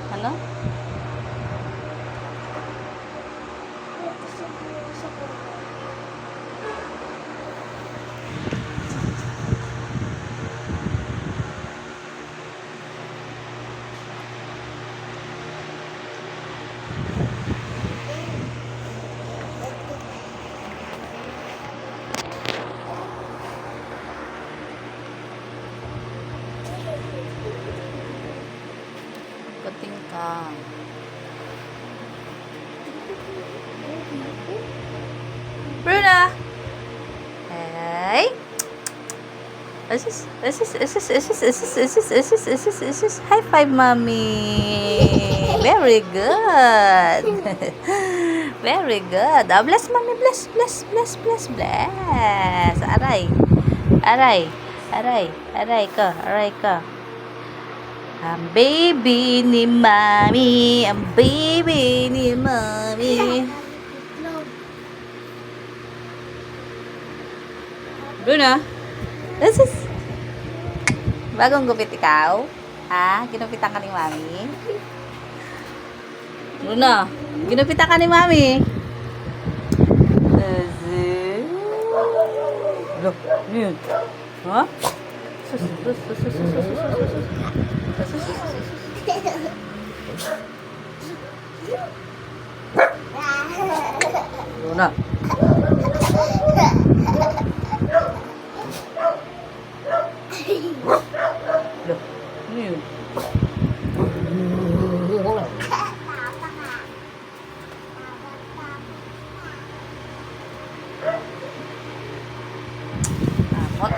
Ano? Pating ka. Bruna! Hey! High five, mommy! Very good! Very good! Oh, bless, mommy! Bless! Aray! Aray ka! Ang baby ni mami! Ang baby ni mami! Bruna, bagong gupit ikaw? Ha? Ginupitan ka ni mami? Bruna, ginupitan ka ni mami? Look, yun. Ha? Bruna. Look, yun. Tamot.